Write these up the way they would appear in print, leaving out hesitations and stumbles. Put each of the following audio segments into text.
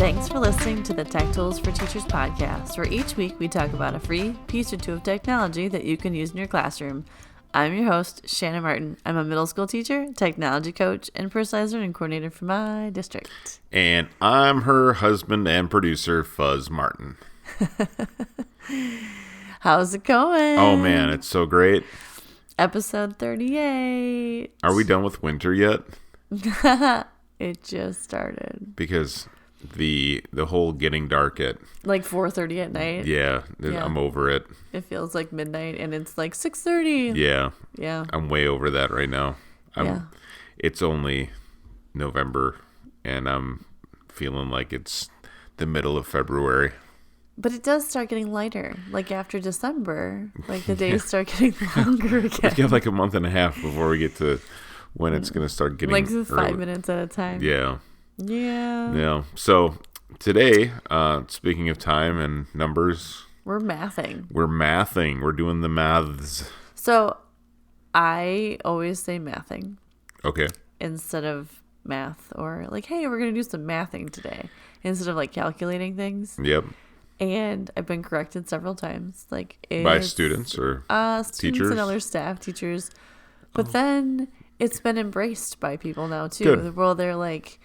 Thanks for listening to the Tech Tools for Teachers podcast, where each week we talk about a free piece or two of technology that you can use in your classroom. I'm your host, Shannon Martin. I'm a middle school teacher, technology coach, and personalized learning coordinator for my district. And I'm her husband and producer, Fuzz Martin. How's it going? Oh, man, it's so great. Episode 38. Are we done with winter yet? It just started. Because the whole getting dark at... Like 4:30 at night? Yeah, I'm over it. It feels like midnight, and it's like 6:30. Yeah. I'm way over that right now. It's only November, and I'm feeling like it's the middle of February. But it does start getting lighter. Like after December, like the days start getting longer again. We got like a month and a half before we get to when it's going to start getting like early. 5 minutes at a time. Yeah. Yeah. So today, speaking of time and numbers, we're mathing. We're doing the maths. So I always say mathing. Okay. Instead of math, or like, hey, we're going to do some mathing today. Instead of like calculating things. Yep. And I've been corrected several times. Like by students or students teachers? and other staff, teachers. But then it's been embraced by people now too. Good. Well, they're like,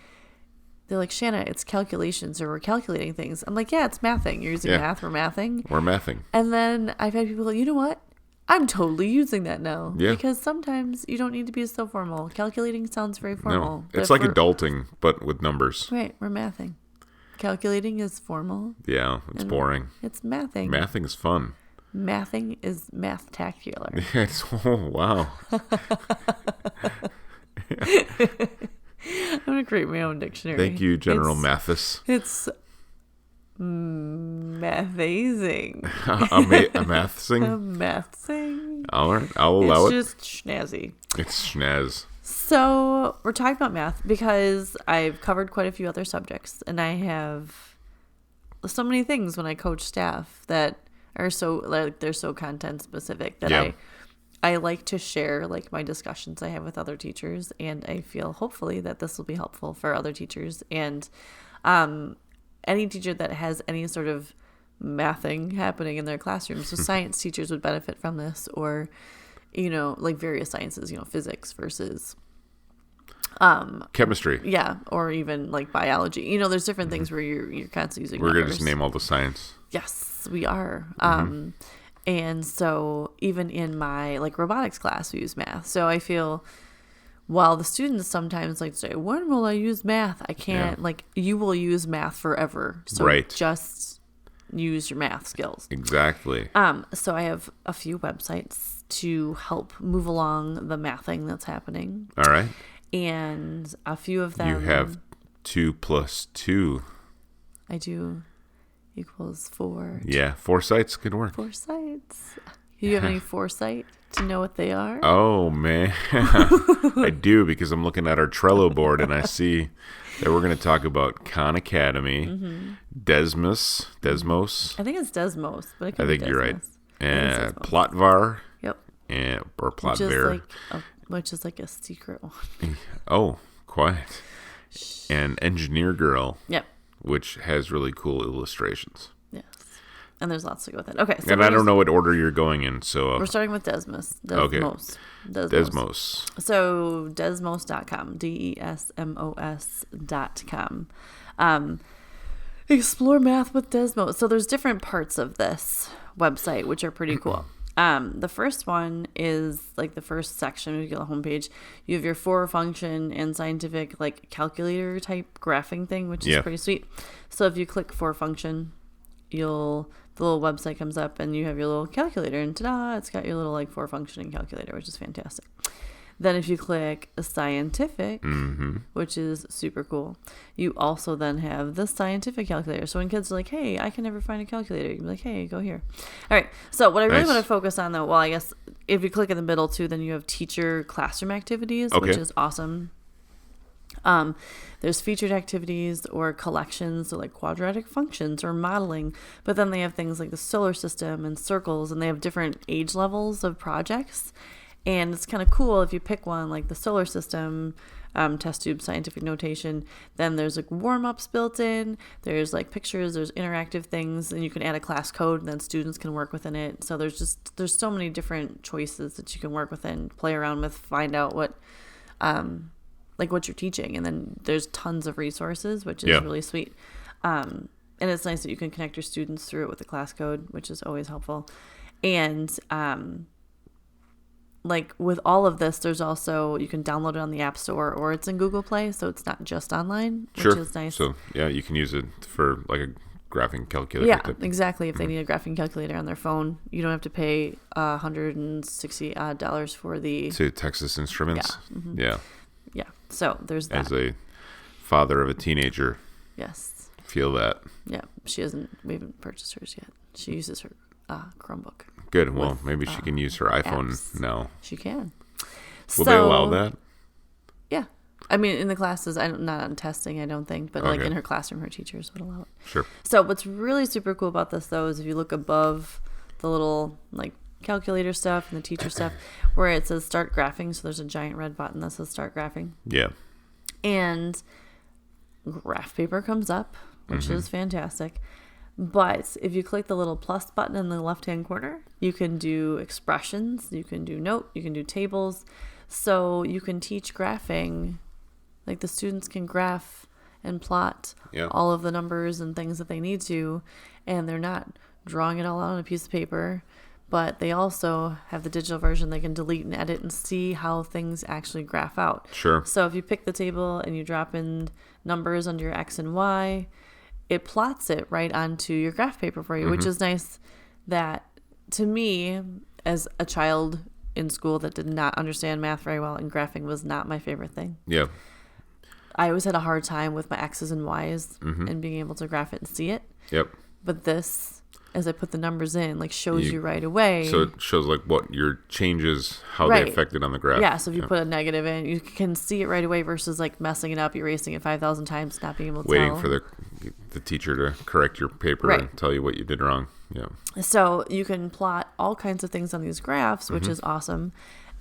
Shanna, it's calculations, or we're calculating things. I'm like, yeah, it's mathing. You're using math. We're mathing. We're mathing. And then I've had people go, you know what? I'm totally using that now. Yeah. Because sometimes you don't need to be so formal. Calculating sounds very formal. No, it's like adulting, but with numbers. Right. We're mathing. Calculating is formal. Yeah, it's boring. It's mathing. Mathing is fun. Mathing is math-tacular. Oh, wow. I'm going to create my own dictionary. Thank you, General Mathis. It's mathazing. A mathsing? A mathsing. All right, I'll allow it. It's just snazzy. It's schnaz. So we're talking about math because I've covered quite a few other subjects, and I have so many things when I coach staff that are so, like, they're so content specific that I like to share like my discussions I have with other teachers, and I feel hopefully that this will be helpful for other teachers and any teacher that has any sort of mathing happening in their classroom. So science teachers would benefit from this, or like various sciences, physics versus chemistry. Yeah, or even like biology. There's different things where you're constantly using We're numbers. going to just name all the science. Yes, we are. And so even in my like robotics class, we use math. So I feel while the students sometimes like say, when will I use math? I can't, like, you will use math forever. So just use your math skills. Exactly. So I have a few websites to help move along the mathing that's happening. All right. And a few of them. You have 2 + 2. I do. Equals 4. Yeah, 4 sites could work. 4 sites. Do you have any foresight to know what they are? Oh, man. I do, because I'm looking at our Trello board and I see that we're going to talk about Khan Academy, Desmos. I think it's Desmos, but it could I think be you're right. Desmos. And Plotvar. Yep. Or Plotvar. Which is like a secret one. Oh, quiet. And Engineer Girl. Yep. Which has really cool illustrations. Yes. And there's lots to go with it. Okay. So and I don't know what order you're going in, so... We're starting with Desmos. Okay. Desmos. So Desmos.com. Desmos.com. Explore math with Desmos. So there's different parts of this website, which are pretty cool. The first one is like the first section of your homepage. You have your 4-function and scientific like calculator type graphing thing, which is pretty sweet. So if you click 4-function, the little website comes up and you have your little calculator, and ta-da, it's got your little like 4-functioning calculator, which is fantastic. Then if you click a scientific, which is super cool, you also then have the scientific calculator. So when kids are like, hey, I can never find a calculator, you can be like, hey, go here. All right. So what I really want to focus on, though, well, I guess if you click in the middle, too, then you have teacher classroom activities, which is awesome. There's featured activities or collections, so like quadratic functions or modeling, but then they have things like the solar system and circles, and they have different age levels of projects. And it's kind of cool if you pick one like the solar system, test tube scientific notation, then there's like warm-ups built in, there's like pictures, there's interactive things, and you can add a class code and then students can work within it. So there's so many different choices that you can work within, play around with, find out what what you're teaching. And then there's tons of resources, which is really sweet. And it's nice that you can connect your students through it with the class code, which is always helpful. And like with all of this, there's also, you can download it on the App Store or it's in Google Play, so it's not just online, which is nice. So yeah, you can use it for like a graphing calculator. Yeah, exactly. If they need a graphing calculator on their phone, you don't have to pay $160 for the to Texas Instruments. Yeah. Yeah. So there's that. As a father of a teenager, yes, feel that. Yeah, we haven't purchased hers yet. She uses her Chromebook. Good. Well, maybe she can use her iPhone apps. now. She can. Will they allow that? Yeah. I mean, in the classes, not on testing, I don't think, but like in her classroom, her teachers would allow it. Sure. So what's really super cool about this, though, is if you look above the little like calculator stuff and the teacher stuff, where it says start graphing, so there's a giant red button that says start graphing. Yeah. And graph paper comes up, which is fantastic. But if you click the little plus button in the left-hand corner, you can do expressions, you can do note, you can do tables. So you can teach graphing, like the students can graph and plot all of the numbers and things that they need to, and they're not drawing it all out on a piece of paper, but they also have the digital version. They can delete and edit and see how things actually graph out. Sure. So if you pick the table and you drop in numbers under your X and Y, it plots it right onto your graph paper for you, which is nice. That, to me, as a child in school that did not understand math very well, and graphing was not my favorite thing. Yeah. I always had a hard time with my X's and Y's and being able to graph it and see it. Yep. But this, as I put the numbers in, like shows you right away. So it shows like what your changes, how they affected on the graph. Yeah, so if you put a negative in, you can see it right away versus like messing it up, erasing it 5,000 times, not being able to waiting tell. for the teacher to correct your paper and tell you what you did wrong. Yeah. So you can plot all kinds of things on these graphs, which is awesome.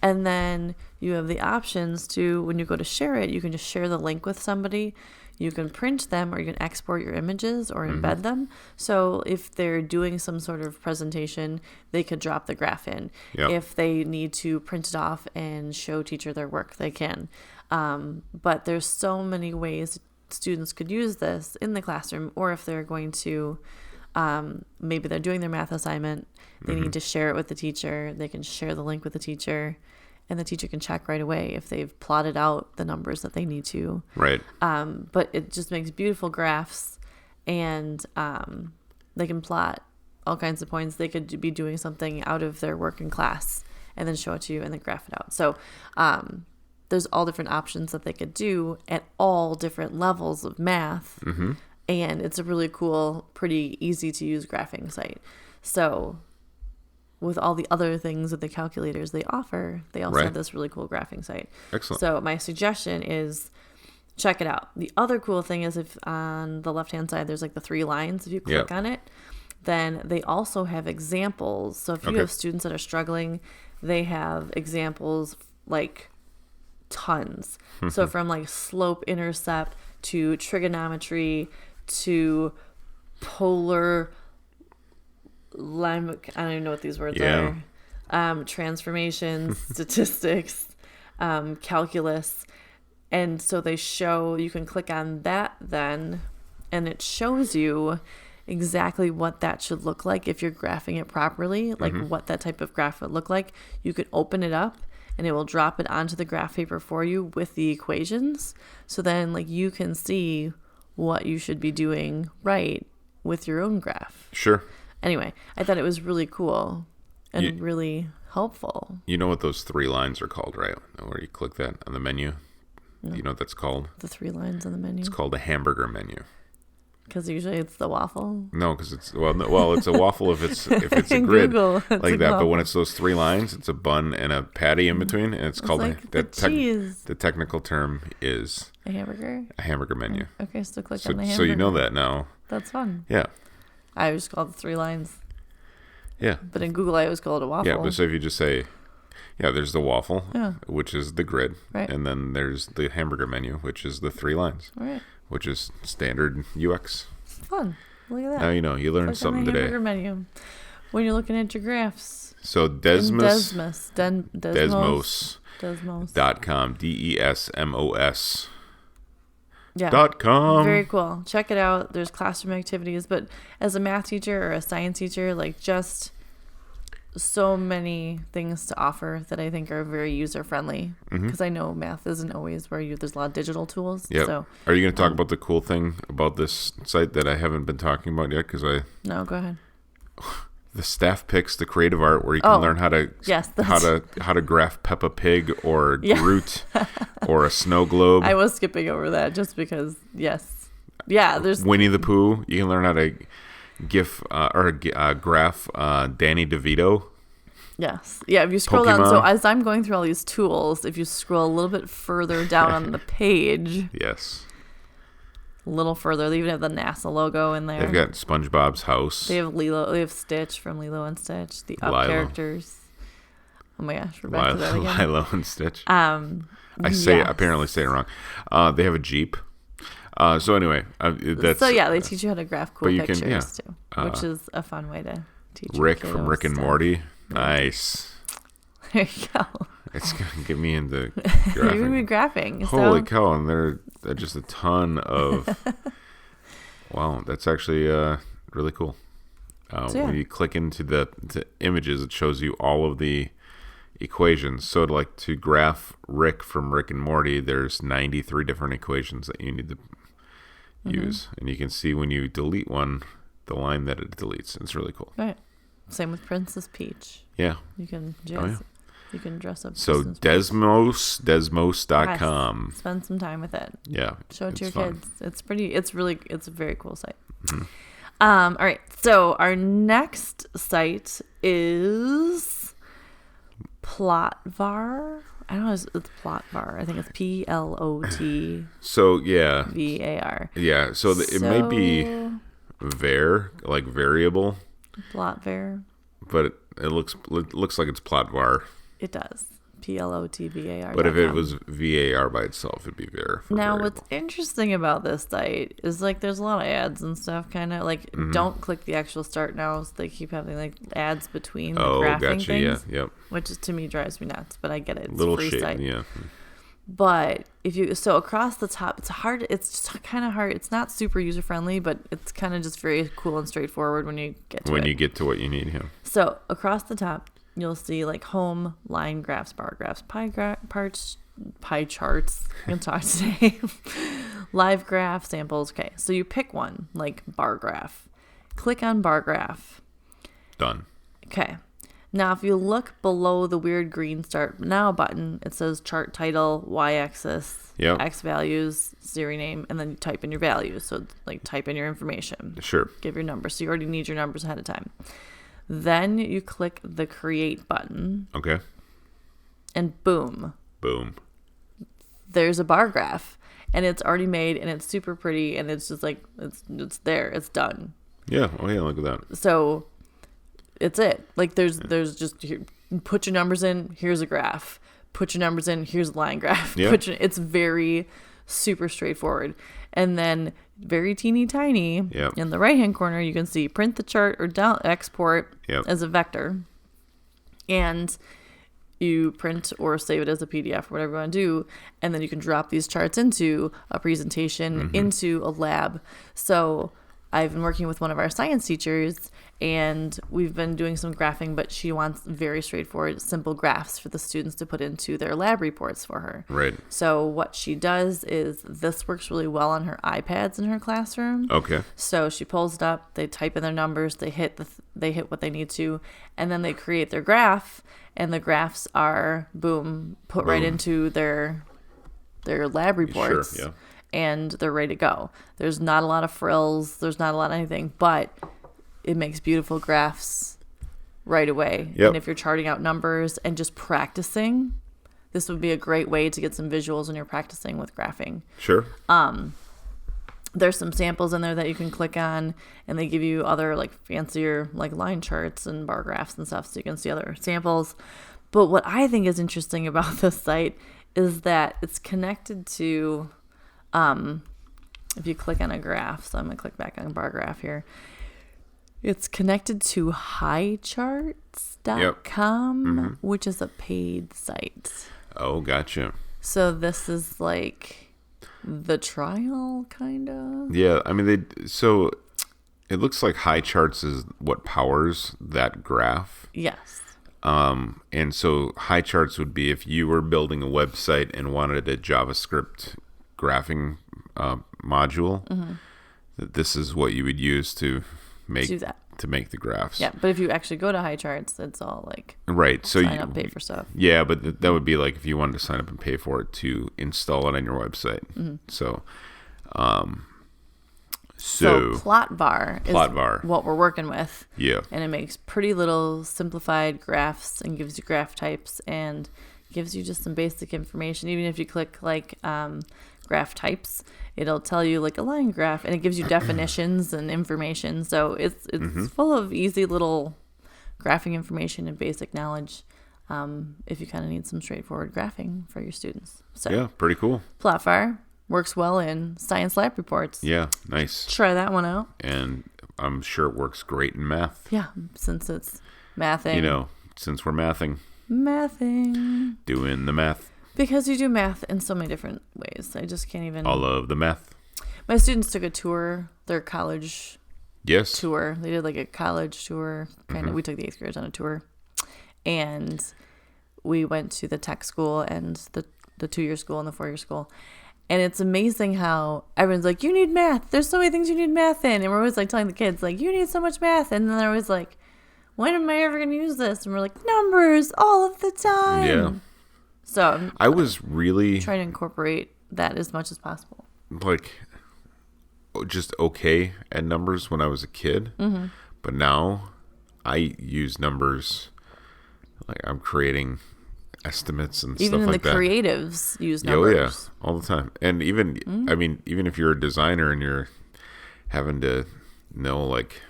And then you have the options to, when you go to share it, you can just share the link with somebody. You can print them, or you can export your images or embed them. So if they're doing some sort of presentation, they could drop the graph in. Yep. If they need to print it off and show teacher their work, they can. But there's so many ways students could use this in the classroom, or if they're going to, maybe they're doing their math assignment, they need to share it with the teacher. They can share the link with the teacher, and the teacher can check right away if they've plotted out the numbers that they need to. Right. But it just makes beautiful graphs, and they can plot all kinds of points. They could be doing something out of their work in class and then show it to you and then graph it out. So there's all different options that they could do at all different levels of math. And it's a really cool, pretty easy to use graphing site. So with all the other things that the calculators they offer, they also have this really cool graphing site. Excellent. So my suggestion is check it out. The other cool thing is if on the left-hand side, there's like the 3 lines. If you click on it, then they also have examples. So if you have students that are struggling, they have examples like tons. So from like slope intercept to trigonometry to polar line, I don't even know what these words are. Transformations, statistics, calculus. And so they show, you can click on that then, and it shows you exactly what that should look like if you're graphing it properly, like what that type of graph would look like. You could open it up and it will drop it onto the graph paper for you with the equations. So then like you can see what you should be doing right with your own graph. Sure. Anyway, I thought it was really cool and really helpful. You know what those 3 lines are called, right? Where you click that on the menu. No. You know what that's called? The 3 lines on the menu? It's called a hamburger menu. Because usually it's the waffle. No, because it's it's a waffle if it's a grid Google, like that. But when it's those 3 lines, it's a bun and a patty in between, and it's called like the technical term is a hamburger. A hamburger menu. Okay, so click on the hamburger. So you know that now. That's fun. Yeah. I always call it the 3 lines. Yeah. But in Google, I always call it a waffle. Yeah, but so if you just say Yeah, there's the waffle, Yeah. which is the grid. Right. And then there's the hamburger menu, which is the 3 lines, Right. which is standard UX. Fun. Look at that. Now you know. You learned something today. Hamburger menu. When you're looking at your graphs. So Desmos. Desmos. Desmos.com. DESMOS. Yeah. .com. Very cool. Check it out. There's classroom activities, but as a math teacher or a science teacher, like just so many things to offer that I think are very user friendly. Because I know math isn't always where there's a lot of digital tools. Yep. So Are you going to talk about the cool thing about this site that I haven't been talking about yet? No, go ahead. The staff picks the creative art where you can learn how to how to graph Peppa Pig or Groot or a snow globe. I was skipping over that just because there's Winnie the Pooh. You can learn how to graph Danny DeVito. Yes. Yeah, if you scroll down, Pokemon. so as I'm going through all these tools, if you scroll a little bit further down on the page, Yes. a little further, they even have the NASA logo in there. They've got SpongeBob's house. They have Stitch from Lilo and Stitch, the Up Lilo. characters. Oh my gosh, we're back to that again. Lilo and Stitch. Yes. Apparently say it wrong. They have a Jeep. So anyway, that's they teach you how to graph cool you pictures too, which is a fun way to teach Rick your from kiddos Rick and stuff. Morty. Nice. There you go. It's gonna get me into You're gonna be graphing. Holy cow! And they're just a ton of. Wow, that's actually really cool. When you click into the images, it shows you all of the equations. So to graph Rick from Rick and Morty, there's 93 different equations that you need to use, and you can see when you delete one, the line that it deletes. It's really cool. Right. Same with Princess Peach. Yeah. You can you can dress up. So Princess Desmos.com. Peach. Spend some time with it. Yeah. Show it to your fun. kids. It's a very cool site. All right. So our next site is Plotvar. I don't know. It's Plotvar. I think it's PLOTVAR. So yeah. Yeah. So it may be like variable. Plotvar. But it looks like it's Plotvar. It does. PLOTVAR. But if it was VAR by itself, it'd be VAR. Now, what's interesting about this site is there's a lot of ads and stuff. Kind of don't click the actual start now. So they keep having ads between the graphing things. Yeah, yep. Which to me drives me nuts. But I get it. It's Little a free shade, site. yeah. But across the top, it's hard. It's just kind of hard. It's not super user friendly, but it's kind of just very cool and straightforward when you get to it. When you get to what you need, yeah. So across the top, you'll see home, line graphs, bar graphs, pie charts. I'm gonna talk today. Live graph samples. Okay, so you pick one, like bar graph. Click on bar graph. Done. Okay. Now, if you look below the weird green Start Now button, it says chart title, y-axis, x values, series name, and then you type in your values. So, type in your information. Sure. Give your numbers. So, you already need your numbers ahead of time. Then you click the Create button. Okay. And boom. Boom. There's a bar graph. And it's already made, and it's super pretty, and it's just it's there. It's done. Yeah. Oh, yeah. Look at that. So it's it. There's just put your numbers in. Here's a graph. Put your numbers in. Here's a line graph. Yeah. It's very super straightforward. And then very teeny tiny in the right hand corner, you can see print the chart or export as a vector. And you print or save it as a PDF or whatever you want to do. And then you can drop these charts into a presentation, into a lab. So I've been working with one of our science teachers, and we've been doing some graphing, but she wants very straightforward, simple graphs for the students to put into their lab reports for her. Right. So what she does is this works really well on her iPads in her classroom. Okay. So she pulls it up, they type in their numbers, they hit what they need to, and then they create their graph, and the graphs are put right into their lab reports. Sure, yeah. And they're ready to go. There's not a lot of frills. There's not a lot of anything, but it makes beautiful graphs right away. Yep. And if you're charting out numbers and just practicing, this would be a great way to get some visuals when you're practicing with graphing. Sure. There's some samples in there that you can click on, and they give you other fancier line charts and bar graphs and stuff, so you can see other samples. But what I think is interesting about this site is that it's connected to, if you click on a graph, so I'm going to click back on bar graph here. It's connected to highcharts.com, which is a paid site. Oh, gotcha. So this is like the trial, kind of? Yeah, I mean, so it looks like high charts is what powers that graph. Yes. And so high charts would be if you were building a website and wanted a JavaScript graphing module, this is what you would use to make the graphs. Yeah, but if you actually go to high charts, it's all like right. So sign up, pay for stuff. Yeah, but that would be like if you wanted to sign up and pay for it to install it on your website. So Plotvar is what we're working with. Yeah. And it makes pretty little simplified graphs and gives you graph types and gives you just some basic information. Even if you click like graph types, it'll tell you like a line graph, and it gives you definitions and information. So it's full of easy little graphing information and basic knowledge if you kind of need some straightforward graphing for your students. So yeah, pretty cool. Plotvar works well in science lab reports. Yeah, nice. Try that one out. And I'm sure it works great in math. Yeah, since it's mathing. You know, since we're mathing. Doing the math. Because you do math in so many different ways. I just can't even. All of the math. My students took a tour, their college Yes. tour. They did like a college tour. Kind of. We took the 8th graders on a tour. And we went to the tech school and the 2-year school and the 4-year school. And it's amazing how everyone's like, you need math. There's so many things you need math in. And we're always like telling the kids, like, you need so much math. And then they're always like, when am I ever going to use this? And we're like, numbers all of the time. Yeah. So I was really trying to incorporate that as much as possible. Like, just okay at numbers when I was a kid. But now I use numbers. Like, I'm creating estimates and even stuff like that. Even the creatives use Oh numbers. yeah, all the time. And even I mean, even if you're a designer and you're having to know like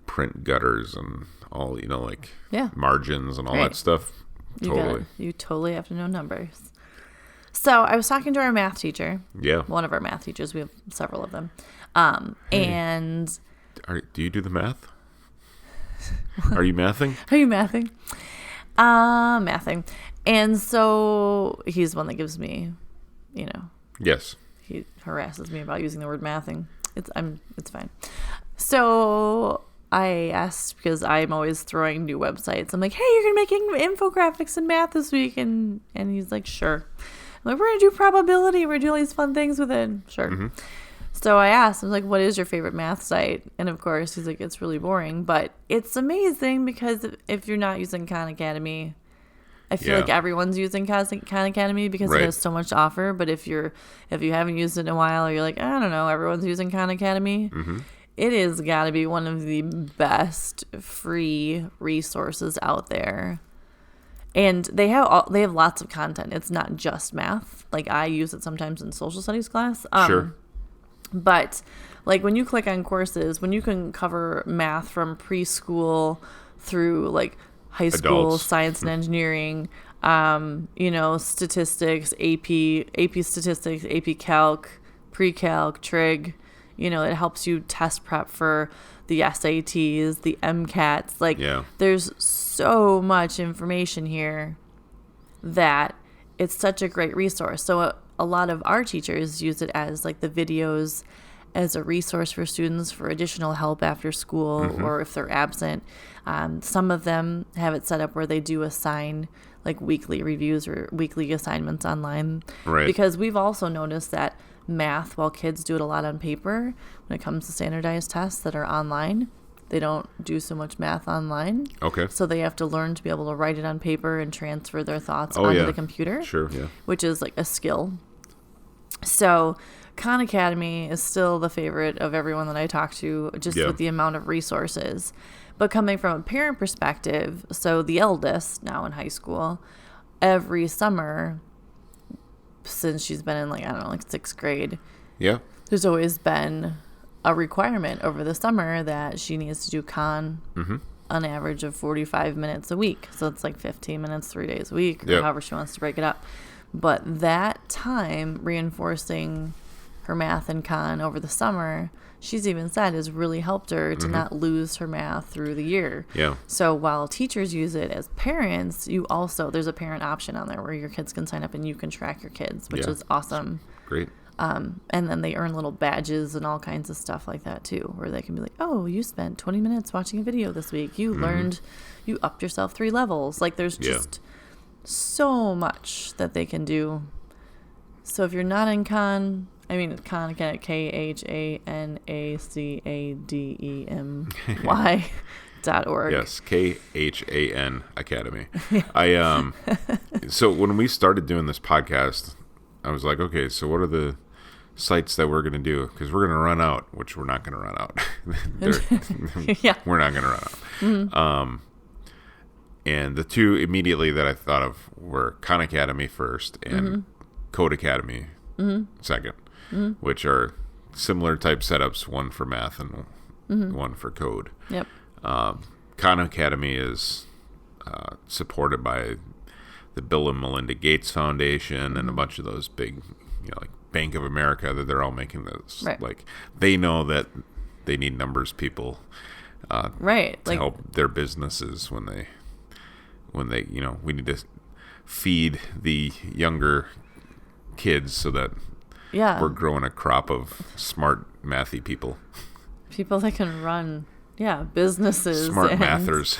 print gutters and all, you know, like margins and all that stuff. Totally. You totally have to know numbers. So I was talking to our math teacher. Yeah. One of our math teachers. We have several of them. And do you do the math? Are you mathing? Are you mathing? Mathing. And so he's the one that gives me, you know. Yes. He harasses me about using the word mathing. It's fine. So I asked, because I'm always throwing new websites. I'm like, hey, you're going to be making infographics in math this week. And he's like, sure. I'm like, we're going to do probability. We're doing all these fun things with it. Sure. So I asked, I was like, what is your favorite math site? And of course, he's like, it's really boring, but it's amazing because if you're not using Khan Academy, I feel like everyone's using Khan Academy because it has so much to offer. But if you haven't used it in a while, or you're like, I don't know, everyone's using Khan Academy, it has got to be one of the best free resources out there. And they have lots of content. It's not just math. Like, I use it sometimes in social studies class. Sure. But like when you click on courses, when you can cover math from preschool through like high school, adults, science and engineering, you know, statistics, AP statistics, AP calc, pre-calc, trig, you know, it helps you test prep for the SATs, the MCATs. Like, there's so much information here that it's such a great resource. So a lot of our teachers use it as like the videos as a resource for students for additional help after school or if they're absent. Some of them have it set up where they do assign like weekly reviews or weekly assignments online. Right. Because we've also noticed that math, while kids do it a lot on paper, when it comes to standardized tests that are online, they don't do so much math online. Okay. So they have to learn to be able to write it on paper and transfer their thoughts onto the computer. Sure, yeah. Which is like a skill. So Khan Academy is still the favorite of everyone that I talk to, just with the amount of resources. But coming from a parent perspective, so the eldest, now in high school, every summer, since she's been in like, I don't know, like 6th grade, there's always been a requirement over the summer that she needs to do Khan an average of 45 minutes a week. So it's like 15 minutes 3 days a week, or however she wants to break it up. But that time reinforcing her math and con over the summer, she's even said, has really helped her to not lose her math through the year. Yeah. So while teachers use it, as parents, there's a parent option on there where your kids can sign up and you can track your kids, which is awesome. Great. And then they earn little badges and all kinds of stuff like that too, where they can be like, oh, you spent 20 minutes watching a video this week. You learned, you upped yourself 3 levels. Like there's just so much that they can do. So if you're not in Khan Academy, KHANACADEMY.org. Yes, KHAN Academy. So when we started doing this podcast, I was like, okay, so what are the sites that we're going to do? Because we're going to run out, which we're not going to run out. We're not going to run out. Mm-hmm. And the 2 immediately that I thought of were Khan Academy first and Code Academy second, which are similar type setups, one for math and one for code. Yep. Khan Academy is supported by the Bill and Melinda Gates Foundation and a bunch of those big, like Bank of America, that they're all making this. Right. Like they know that they need numbers people to help their businesses when they we need to feed the younger kids so that we're growing a crop of smart mathy people that can run businesses, smart mathers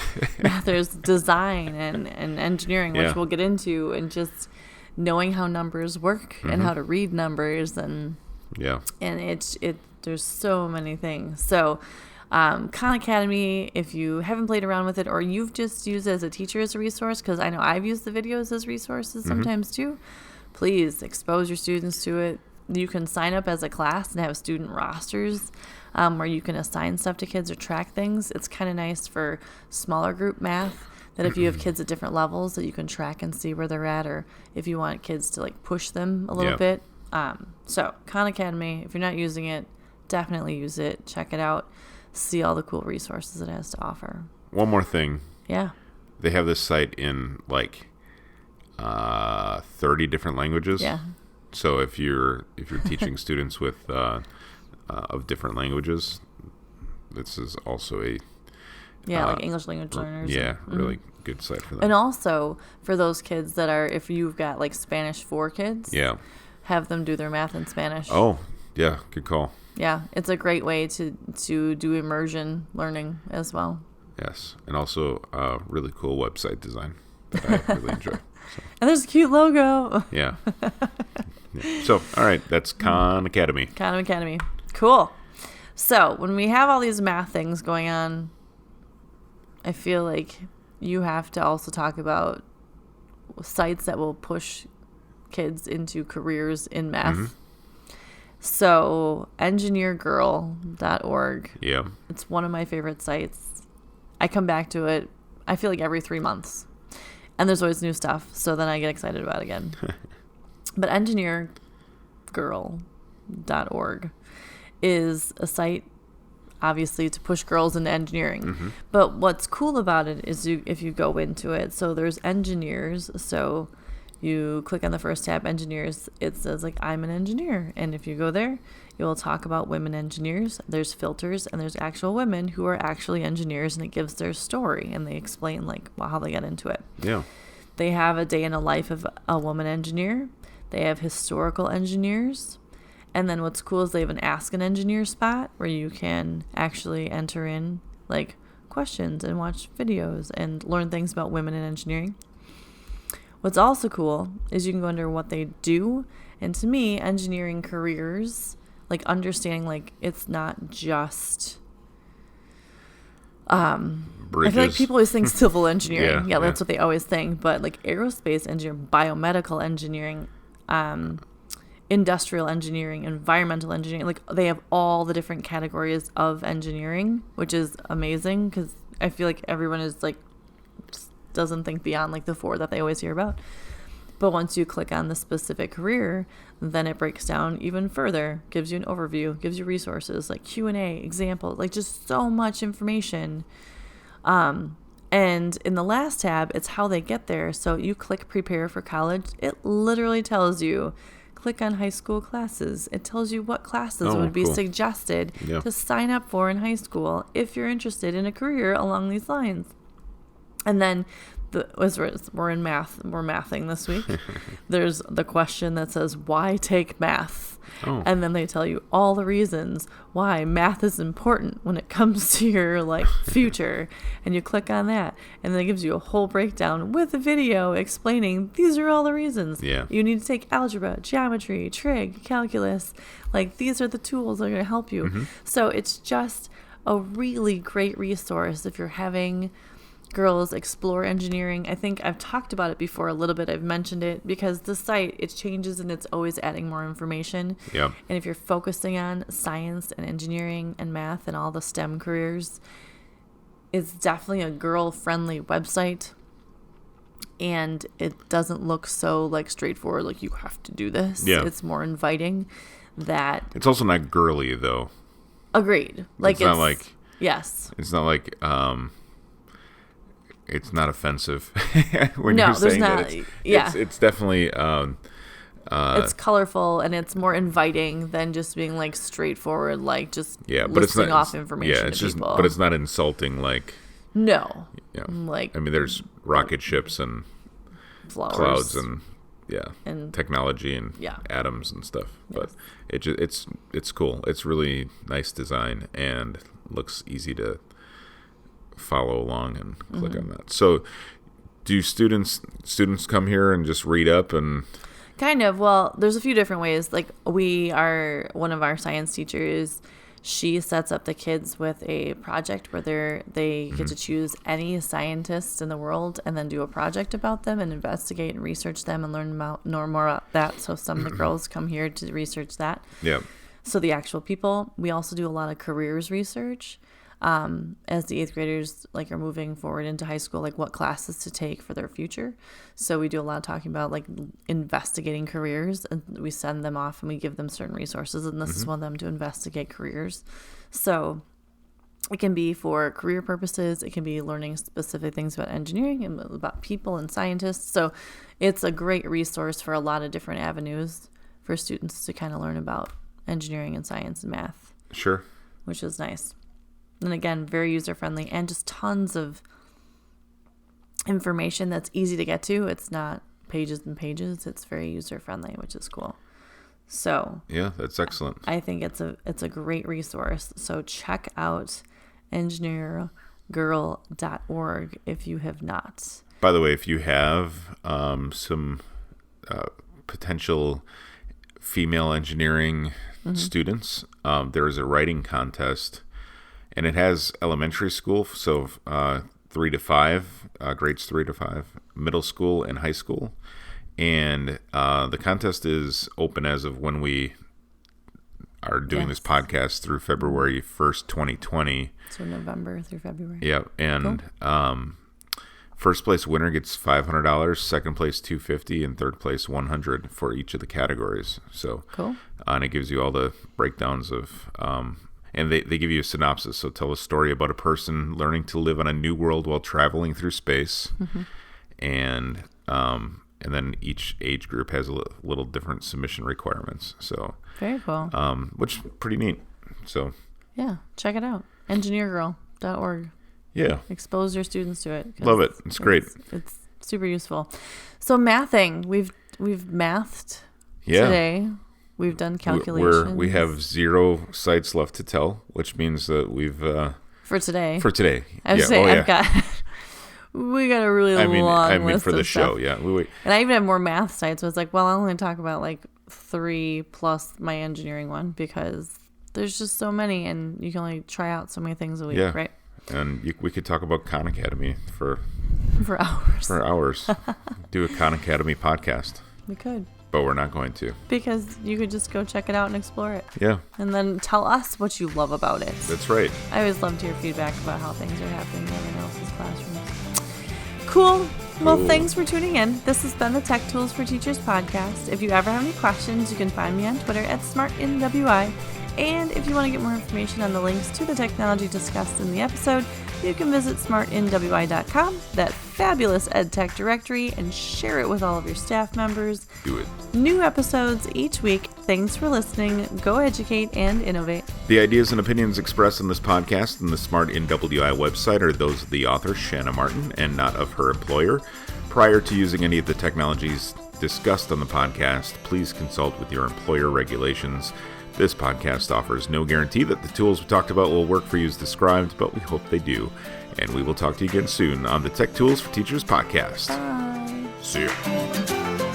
design and engineering, which we'll get into, and just knowing how numbers work and how to read numbers and there's so many things. So Khan Academy, if you haven't played around with it or you've just used it as a teacher as a resource, because I know I've used the videos as resources sometimes too, please expose your students to it. You can sign up as a class and have student rosters where you can assign stuff to kids or track things. It's kind of nice for smaller group math, that if you have kids at different levels that you can track and see where they're at, or if you want kids to like push them a little bit. So Khan Academy, if you're not using it, definitely use it. Check it out. See all the cool resources it has to offer. One more thing. Yeah. They have this site in like 30 different languages. Yeah. So if you're teaching students with of different languages, this is also a like English language learners. Yeah, really good site for them. And also for those kids that are, if you've got like Spanish 4 kids, have them do their math in Spanish. Oh, yeah, good call. Yeah, it's a great way to do immersion learning as well. Yes, and also really cool website design that I really enjoy. So. And there's a cute logo. Yeah. So, all right, that's Khan Academy. Khan Academy. Cool. So, when we have all these math things going on, I feel like you have to also talk about sites that will push kids into careers in math. So, engineergirl.org. Yeah. It's one of my favorite sites. I come back to it, I feel like every 3 months. And there's always new stuff, so then I get excited about it again. But engineergirl.org is a site, obviously, to push girls into engineering. But what's cool about it is if you go into it, so there's engineers, so you click on the first tab, engineers, it says like, I'm an engineer. And if you go there, it will talk about women engineers. There's filters, and there's actual women who are actually engineers, and it gives their story, and they explain like how they got into it. Yeah. They have a day in the life of a woman engineer. They have historical engineers. And then what's cool is they have an Ask an Engineer spot where you can actually enter in like questions and watch videos and learn things about women in engineering. What's also cool is you can go under what they do. And to me, engineering careers, like understanding like it's not just bridges. I feel like people always think civil engineering. Yeah, that's what they always think. But like aerospace engineering, biomedical engineering, industrial engineering, environmental engineering, like they have all the different categories of engineering, which is amazing because I feel like everyone is like doesn't think beyond like the 4 that they always hear about. But once you click on the specific career, then it breaks down even further, gives you an overview, gives you resources like Q&A, examples, like just so much information And in the last tab, it's how they get there. So you click prepare for college. It literally tells you, click on high school classes. It tells you what classes would be suggested to sign up for in high school if you're interested in a career along these lines. And then we're in math. We're mathing this week. There's the question that says, why take math? Oh. And then they tell you all the reasons why math is important when it comes to your future. And you click on that. And then it gives you a whole breakdown with a video explaining these are all the reasons. Yeah. You need to take algebra, geometry, trig, calculus. These are the tools that are going to help you. Mm-hmm. So it's just a really great resource if you're having girls explore engineering. I think I've talked about it before a little bit. I've mentioned it because the site, it changes and it's always adding more information. Yeah. And if you're focusing on science and engineering and math and all the STEM careers, it's definitely a girl-friendly website. And it doesn't look so straightforward, you have to do this. Yeah. It's more inviting that. It's also not girly though. Agreed. It's not yes. It's not it's not offensive when you're saying that. It's definitely it's colorful and it's more inviting than just being straightforward, just listing off information to people. But it's not insulting no. Yeah. There's rocket ships and flowers, clouds and technology and atoms and stuff. But it's cool. It's really nice design and looks easy to follow along and click on that. So do students come here and just read up and kind of? Well, there's a few different ways. One of our science teachers, she sets up the kids with a project where they get to choose any scientist in the world and then do a project about them and investigate and research them and learn more about that. So some of the girls come here to research that. Yeah. So the actual people. We also do a lot of careers research. As the 8th graders are moving forward into high school, what classes to take for their future. So we do a lot of talking about investigating careers, and we send them off and we give them certain resources, and this is one of them to investigate careers. So it can be for career purposes. It can be learning specific things about engineering and about people and scientists. So it's a great resource for a lot of different avenues for students to kind of learn about engineering and science and math. Sure. Which is nice. And again, very user-friendly and just tons of information that's easy to get to. It's not pages and pages. It's very user-friendly, which is cool. So yeah, that's excellent. I think it's a great resource. So check out engineergirl.org if you have not. By the way, if you have some potential female engineering students, there is a writing contest. And it has elementary school, so 3 to 5, grades 3 to 5, middle school and high school. And the contest is open as of when we are doing this podcast through February 1st, 2020. So November through February. Yeah, and first place winner gets $500, second place $250, and third place $100 for each of the categories. So cool. And it gives you all the breakdowns of... and they give you a synopsis. So tell a story about a person learning to live on a new world while traveling through space. And then each age group has a little different submission requirements. So very cool. Which is pretty neat. So yeah, check it out. Engineergirl.org. Yeah. Expose your students to it. Love it. It's great. It's super useful. So mathing, we've mathed today. We've done calculations. We have 0 sites left to tell, which means that we've... For today. I was saying, we got a really long list for the of show, stuff. yeah. And I even have more math sites. So it's I'll only talk about 3 plus my engineering one because there's just so many and you can only try out so many things a week, right? And we could talk about Khan Academy for hours. For hours. Do a Khan Academy podcast. We could. But we're not going to. Because you could just go check it out and explore it. Yeah. And then tell us what you love about it. That's right. I always love to hear feedback about how things are happening in everyone else's classrooms. Cool. Well, thanks for tuning in. This has been the Tech Tools for Teachers podcast. If you ever have any questions, you can find me on Twitter at SmartNWI And if you want to get more information on the links to the technology discussed in the episode, you can visit smartnwi.com, that fabulous EdTech directory, and share it with all of your staff members. Do it. New episodes each week. Thanks for listening. Go educate and innovate. The ideas and opinions expressed in this podcast and the Smart NWI website are those of the author, Shanna Martin, and not of her employer. Prior to using any of the technologies discussed on the podcast, please consult with your employer regulations. This podcast offers no guarantee that the tools we talked about will work for you as described, but we hope they do. And we will talk to you again soon on the Tech Tools for Teachers podcast. Bye. See you.